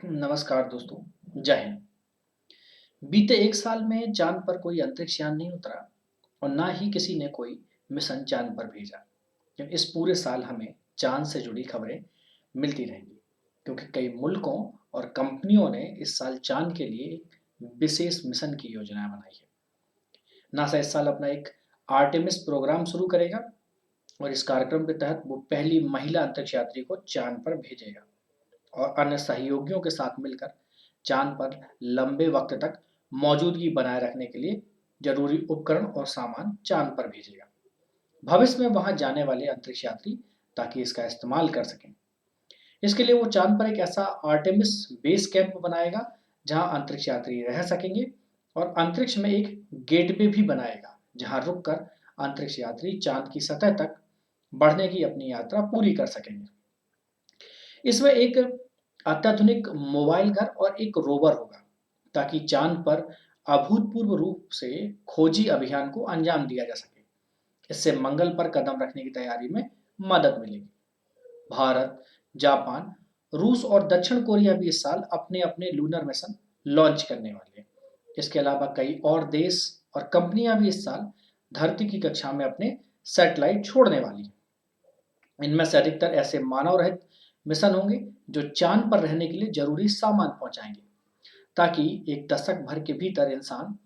नमस्कार दोस्तों, जय हिंद। बीते एक साल में चांद पर कोई अंतरिक्ष यान नहीं उतरा और ना ही किसी ने कोई मिशन चांद पर भेजा। लेकिन इस पूरे साल हमें चांद से जुड़ी खबरें मिलती रहेंगी, क्योंकि कई मुल्कों और कंपनियों ने इस साल चांद के लिए एक विशेष मिशन की योजना बनाई है। नासा इस साल अपना एक आर्टेमिस प्रोग्राम शुरू करेगा और इस कार्यक्रम के तहत वो पहली महिला अंतरिक्ष यात्री को चांद पर भेजेगा और अन्य सहयोगियों के साथ मिलकर चांद पर लंबे वक्त तक मौजूदगी बनाए रखने के लिए जरूरी उपकरण और सामान चांद पर भेजेगा। भविष्य में वहां जाने वाले अंतरिक्ष यात्री ताकि इसका इस्तेमाल कर सकें, इसके लिए वो चांद पर एक ऐसा आर्टेमिस बेस कैंप बनाएगा जहां अंतरिक्ष यात्री रह सकेंगे और अंतरिक्ष में एक गेटवे भी बनाएगा जहां रुककर अंतरिक्ष यात्री चांद की सतह तक बढ़ने की अपनी यात्रा पूरी कर सकेंगे। इसमें एक अत्याधुनिक मोबाइल घर और एक रोवर होगा ताकि चांद पर अभूतपूर्व रूप से खोजी अभियान को अंजाम दिया जा सके। इससे मंगल पर कदम रखने की तैयारी में मदद मिलेगी। भारत, जापान, रूस और दक्षिण कोरिया भी इस साल अपने अपने लूनर मिशन लॉन्च करने वाले हैं। इसके अलावा कई और देश और कंपनियां भी इस साल धरती की कक्षा में अपने सैटेलाइट छोड़ने वाली हैं। इनमें से अधिकतर ऐसे मानव रहित मिशन होंगे जो चांद पर रहने के लिए जरूरी सामान पहुंचाएंगे, ताकि एक दशक भर के भीतर इंसान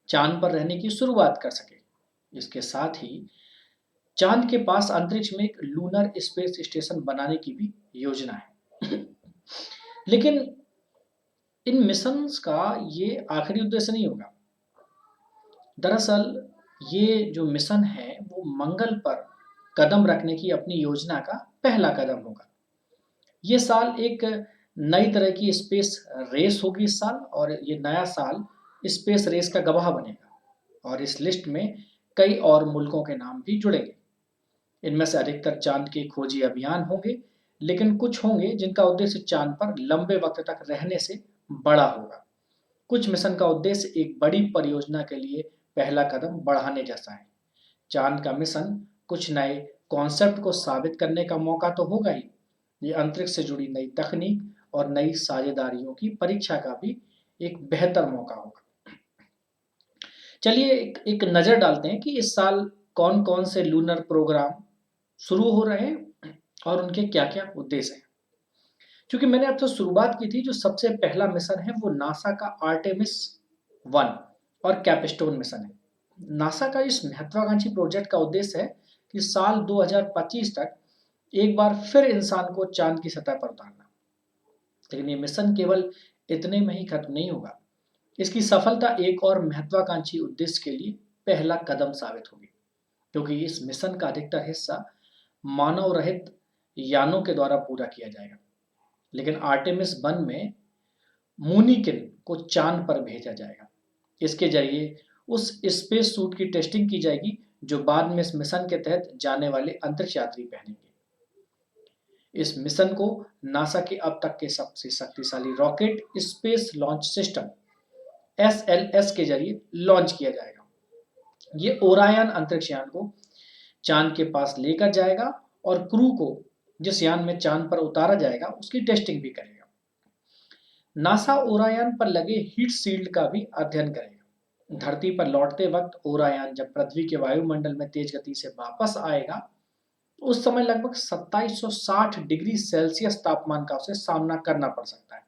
चांद पर रहने की शुरुआत कर सके। इसके साथ ही चांद के पास अंतरिक्ष में एक लूनर स्पेस स्टेशन बनाने की भी योजना है। लेकिन इन मिशंस का ये आखिरी उद्देश्य नहीं होगा। दरअसल ये जो मिशन है वो मंगल पर कदम रखने की अपनी योजना का पहला कदम होगा। ये साल एक नई तरह की स्पेस रेस होगी इस साल, और ये नया साल स्पेस रेस का गवाह बनेगा और इस लिस्ट में कई और मुल्कों के नाम भी जुड़ेंगे। इनमें से अधिकतर चांद के खोजी अभियान होंगे, लेकिन कुछ होंगे जिनका उद्देश्य चांद पर लंबे वक्त तक रहने से बड़ा होगा। कुछ मिशन का उद्देश्य एक बड़ी परियोजना के लिए पहला कदम बढ़ाने जैसा है। चांद का मिशन कुछ नए कॉन्सेप्ट को साबित करने का मौका तो होगा ही, ये अंतरिक्ष से जुड़ी नई तकनीक और नई साझेदारियों की परीक्षा का भी एक बेहतर मौका होगा। चलिए एक नजर डालते हैं कि इस साल कौन कौन से लूनर प्रोग्राम शुरू हो रहे हैं और उनके क्या क्या उद्देश्य हैं। क्योंकि मैंने आपसे शुरुआत की थी, जो सबसे पहला मिशन है वो नासा का आर्टेमिस 1 और कैपस्टोन मिशन है। नासा का इस महत्वाकांक्षी प्रोजेक्ट का उद्देश्य है कि साल 2025 तक एक बार फिर इंसान को चांद की सतह पर उतारना। लेकिन ये मिशन केवल इतने में ही खत्म नहीं होगा। इसकी सफलता एक और महत्वाकांक्षी उद्देश्य के लिए पहला कदम साबित होगी, क्योंकि इस मिशन का अधिकतर हिस्सा मानव रहित यानों के द्वारा पूरा किया जाएगा। लेकिन आर्टेमिस 1 में मूनिकिन को चांद पर भेजा जाएगा। इसके जरिए उस स्पेस सूट की टेस्टिंग की जाएगी जो बाद में इस मिशन के तहत जाने वाले अंतरिक्ष यात्री पहनेंगे। इस मिशन को नासा के अब तक के सबसे शक्तिशाली rocket space launch system SLS के जरिए लॉन्च किया जाएगा। ये ओरायन अंतरिक्ष यान को चांद के पास लेकर जाएगा और क्रू को जिस यान में चांद पर उतारा जाएगा उसकी टेस्टिंग भी करेगा। नासा ओरायन पर लगे हीट शील्ड का भी अध्ययन करेगा। धरती पर लौटते वक्त ओरायन जब पृथ्वी के वायुमंडल में तेज गति से वापस आएगा, तो उस समय लगभग 2760 डिग्री सेल्सियस तापमान का उसे सामना करना पड़ सकता है।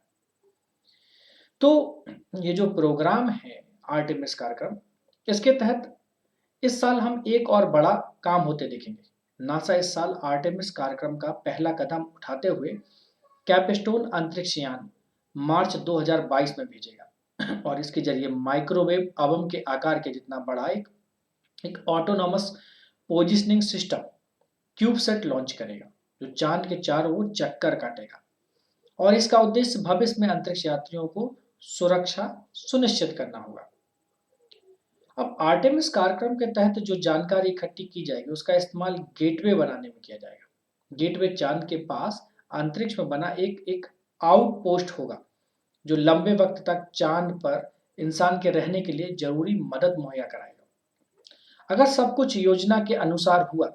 तो ये जो प्रोग्राम है आर्टेमिस कार्यक्रम, इसके तहत इस साल हम एक और बड़ा काम होते देखेंगे। नासा इस साल आर्टेमिस कार्यक्रम का पहला कदम उठाते हुए कैपस्टोन अंतरिक्ष यान मार्च 2022 में भेजेगा और इसके जरिए माइक्रोवेव अवम के आकार के जितना बड़ा एक ऑटोनॉमस पोजिशनिंग सिस्टम क्यूबसेट लॉन्च करेगा, जो चांद के चारों ओर चक्कर काटेगा। और इसका उद्देश्य भविष्य में अंतरिक्ष यात्रियों को सुरक्षा सुनिश्चित करना होगा। अब आर्टेमिस कार्यक्रम के तहत जो जानकारी इकट्ठी की जाएगी उसका इस्तेमाल गेटवे बनाने में किया जाएगा। गेटवे चांद के पास अंतरिक्ष में बना एक आउटपोस्ट होगा जो लंबे वक्त तक चांद पर इंसान के रहने के लिए जरूरी मदद मुहैया कराएगा। अगर सब कुछ योजना के अनुसार हुआ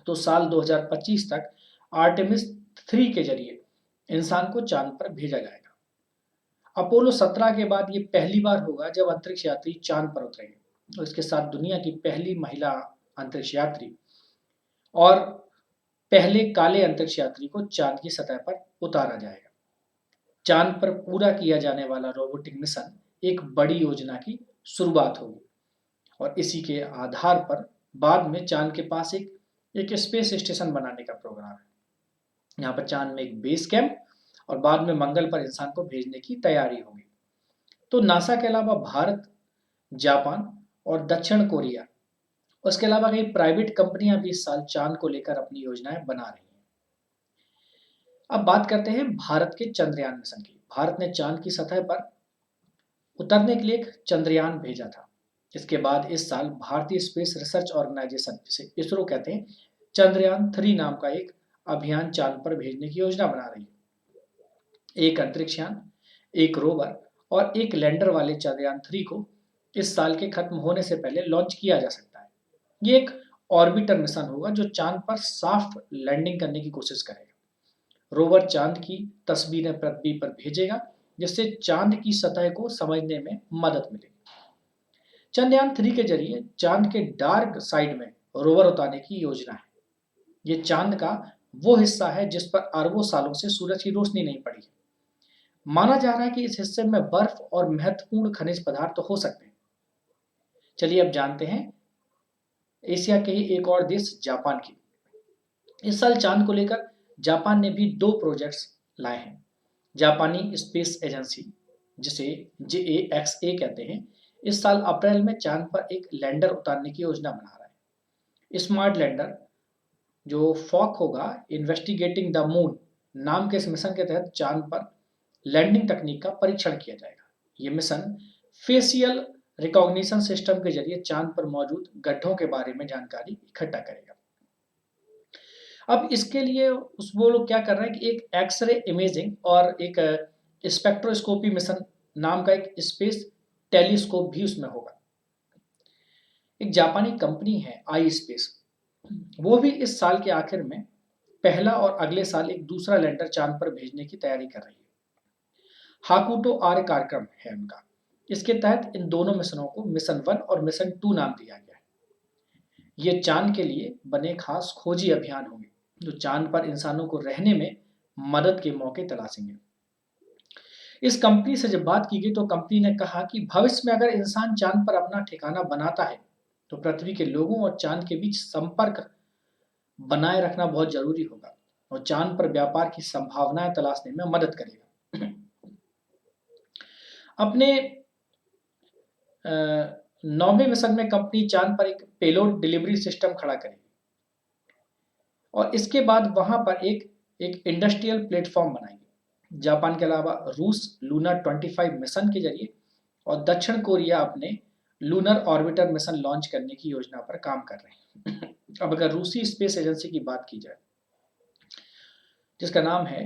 तो साल 2025 तक आर्टेमिस 3 के जरिए इंसान को चांद पर भेजा जाएगा। अपोलो 17 के बाद ये पहली बार होगा जब अंतरिक्ष यात्री चांद पर उतरेंगे, और इसके साथ दुनिया की पहली महिला अंतरिक्ष यात्री और पहले काले अंतरिक्ष यात्री को चांद की सतह पर उतारा जाएगा। चांद पर पूरा किया जाने वाला रोबोटिक मिशन एक बड़ी योजना की शुरुआत होगी, और इसी के आधार पर बाद में चांद के पास एक स्पेस स्टेशन बनाने का प्रोग्राम है। यहाँ पर चांद में एक बेस कैंप और बाद में मंगल पर इंसान को भेजने की तैयारी होगी। तो नासा के अलावा भारत, जापान और दक्षिण कोरिया, उसके अलावा कई प्राइवेट कंपनियां भी इस साल चांद को लेकर अपनी योजनाएं बना रही हैं। अब बात करते हैं भारत के चंद्रयान मिशन की। भारत ने चांद की सतह पर उतरने के लिए एक चंद्रयान भेजा था। इसके बाद इस साल भारतीय स्पेस रिसर्च ऑर्गेनाइजेशन, जिसे इसरो कहते हैं, चंद्रयान 3 नाम का एक अभियान चांद पर भेजने की योजना बना रही है। एक अंतरिक्ष यान, एक रोवर और एक लैंडर वाले चंद्रयान 3 को इस साल के खत्म होने से पहले लॉन्च किया जा सकता है। ये एक ऑर्बिटर मिशन होगा जो चांद पर साफ लैंडिंग करने की कोशिश करेगा। रोवर चांद की तस्वीरें पृथ्वी पर भेजेगा, जिससे चांद की सतह को समझने में मदद मिलेगी। चंद्रयान 3 के जरिए चांद के डार्क साइड में रोवर उतारने की योजना है। ये चांद का वो हिस्सा है जिस पर अरबों सालों से सूरज की रोशनी नहीं पड़ी है। माना जा रहा है कि इस हिस्से में बर्फ और महत्वपूर्ण खनिज पदार्थ तो हो सकते हैं। चलिए अब जानते हैं एशिया के ही एक और देश जापान की। इस साल चांद को लेकर जापान ने भी 2 प्रोजेक्ट्स लाए हैं। जापानी स्पेस एजेंसी, जिसे JAXA कहते हैं, इस साल अप्रैल में चांद पर एक लैंडर उतारने की योजना बना रहा है। स्मार्ट लैंडर जो फॉक होगा, इन्वेस्टिगेटिंग द मून नाम के इस मिशन के तहत चांद पर लैंडिंग तकनीक का परीक्षण किया जाएगा। ये मिशन फेशियल रिकॉग्निशन सिस्टम के जरिए चांद पर मौजूद गड्ढों के बारे में जानकारी इकट्ठा करेगा। अब इसके लिए वो लोग क्या कर रहे हैं कि एक एक्सरे इमेजिंग और एक स्पेक्ट्रोस्कोपी मिशन नाम का एक स्पेस टेलीस्कोप भी उसमें होगा। एक जापानी कंपनी है आई स्पेस, वो भी इस साल के आखिर में पहला और अगले साल एक दूसरा लैंडर चांद पर भेजने की तैयारी कर रही है। हाकुटो आर कार्यक्रम है उनका। इसके तहत इन दोनों मिशनों को मिशन 1 और मिशन 2 नाम दिया गया है। ये चांद के लिए बने खास खोजी अभियान होंगे जो चांद पर इंसानों को रहने में मदद के मौके तलाशेंगे। इस कंपनी से जब बात की गई तो कंपनी ने कहा कि भविष्य में अगर इंसान चांद पर अपना ठिकाना बनाता है तो पृथ्वी के लोगों और चांद के बीच संपर्क बनाए रखना बहुत जरूरी होगा और चांद पर व्यापार की संभावनाएं तलाशने में मदद करेगा। अपने 9वें मिशन में कंपनी चांद पर एक पेलोड डिलीवरी सिस्टम खड़ा करेगी और इसके बाद वहां पर एक इंडस्ट्रियल प्लेटफॉर्म बनाएगी। जापान के अलावा रूस लूनर 25 मिशन के जरिए और दक्षिण कोरिया अपने लूनर ऑर्बिटर मिशन लॉन्च करने की योजना पर काम कर रहे हैं। अब अगर रूसी स्पेस एजेंसी की बात की जाए, जिसका नाम है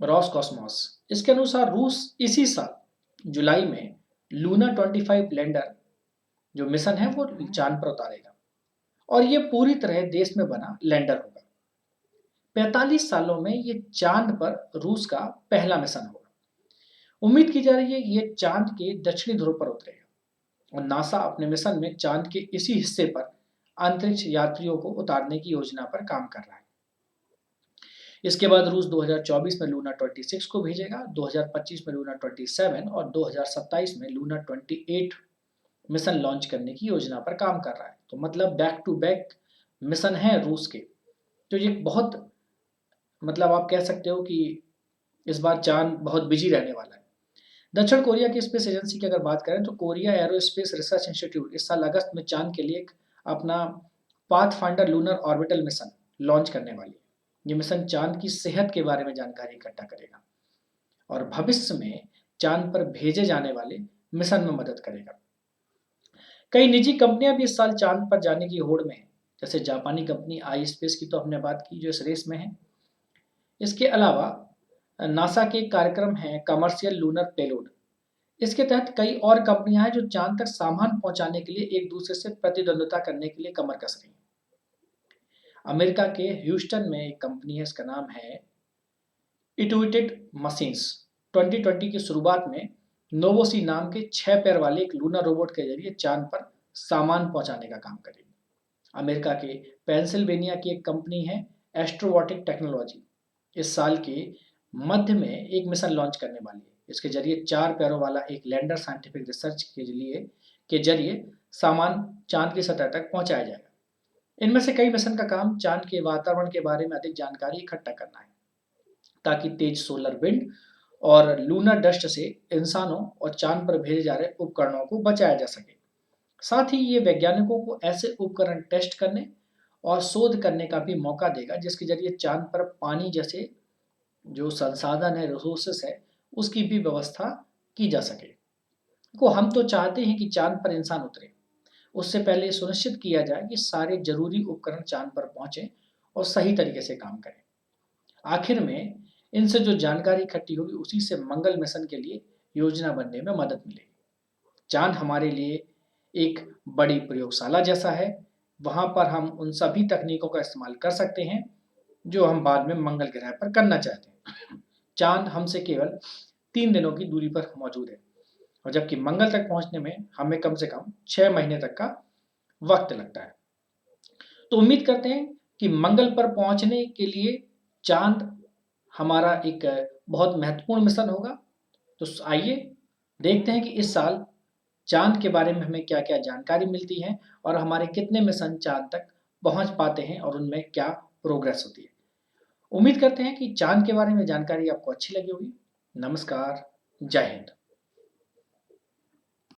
रॉसकॉस्मोस, इसके अनुसार रूस इसी साल जुलाई में लूना 25 लैंडर जो मिशन है वो चांद पर उतारेगा और ये पूरी तरह देश में बना लैंडर होगा। 45 सालों में ये चांद पर रूस का पहला मिशन होगा। उम्मीद की जा रही है ये चांद के दक्षिणी ध्रुव पर उतरेगा और नासा अपने मिशन में चांद के इसी हिस्से पर अंतरिक्ष यात्रियों को उतारने की योजना पर काम कर रहा है। इसके बाद रूस 2024 में लूना 26 को भेजेगा, 2025 में लूना 27 और 2027 में लूना 28 मिशन लॉन्च करने की योजना पर काम कर रहा है। तो मतलब बैक टू बैक मिशन है रूस के। तो ये बहुत मतलब आप कह सकते हो कि इस बार चांद बहुत बिजी रहने वाला है। दक्षिण कोरिया की स्पेस एजेंसी की अगर बात करें तो कोरिया एरोस्पेस रिसर्च इंस्टीट्यूट इस साल अगस्त में चांद के लिए अपना pathfinder lunar orbital mission launch करने वाली है। ये मिशन चांद की सेहत के बारे में जानकारी इकट्ठा करेगा और भविष्य में चांद पर भेजे जाने वाले मिशन में मदद करेगा। कई निजी कंपनियां भी इस साल चांद पर जाने की होड़ में हैं, जैसे जापानी कंपनी आई स्पेस की तो हमने बात की जो इस रेस में है। इसके अलावा नासा के कार्यक्रम है कमर्शियल लूनर पेलोड। इसके तहत कई और कंपनियां हैं जो चांद तक सामान पहुंचाने के लिए एक दूसरे से प्रतिद्वंद्विता करने के लिए कमर कस रही हैं। अमेरिका के ह्यूस्टन में एक कंपनी है, इसका नाम है इटुइटेड मशीन्स। 2020 की शुरुआत में नोवोसी नाम के 6 पैर वाले एक लूनर रोबोट के जरिए चांद पर सामान पहुंचाने का काम करेगी। अमेरिका के पेंसिल्वेनिया की एक कंपनी है एस्ट्रोबॉटिक टेक्नोलॉजी, इस साल के मध्य में एक मिशन लॉन्च करने वाली है। इसके जरिए 4 पैरों वाला एक लैंडर साइंटिफिक रिसर्च के जरिए सामान चांद की सतह तक पहुंचाया जाएगा। इनमें से कई मिशन का काम चांद के वातावरण के बारे में अधिक जानकारी इकट्ठा करना है, ताकि तेज सोलर विंड और लूनर डस्ट से इंसानों और चांद पर भेजे जा रहे उपकरणों को बचाया जा सके। साथ ही ये वैज्ञानिकों को ऐसे उपकरण टेस्ट करने और शोध करने का भी मौका देगा जिसके जरिए चांद पर पानी जैसे जो संसाधन है, रिसोर्सेस है, उसकी भी व्यवस्था की जा सके। को हम तो चाहते हैं कि चांद पर इंसान उतरे, उससे पहले सुनिश्चित किया जाए कि सारे जरूरी उपकरण चांद पर पहुंचे और सही तरीके से काम करें। आखिर में इनसे जो जानकारी इकट्ठी होगी उसी से मंगल मिशन के लिए योजना बनने में मदद मिलेगी। चांद हमारे लिए एक बड़ी प्रयोगशाला जैसा है, वहां पर हम उन सभी तकनीकों का इस्तेमाल कर सकते हैं जो हम बाद में मंगल ग्रह पर करना चाहते हैं। चांद हमसे केवल 3 दिनों की दूरी पर मौजूद है, और जबकि मंगल तक पहुंचने में हमें कम से कम 6 महीने तक का वक्त लगता है। तो उम्मीद करते हैं कि मंगल पर पहुंचने के लिए चांद हमारा एक बहुत महत्वपूर्ण मिशन होगा। तो आइए देखते हैं कि इस साल चांद के बारे में हमें क्या क्या जानकारी मिलती है और हमारे कितने मिशन चांद तक पहुंच पाते हैं और उनमें क्या प्रोग्रेस होती है। उम्मीद करते हैं कि चांद के बारे में जानकारी आपको अच्छी लगी होगी। नमस्कार, जय हिंद।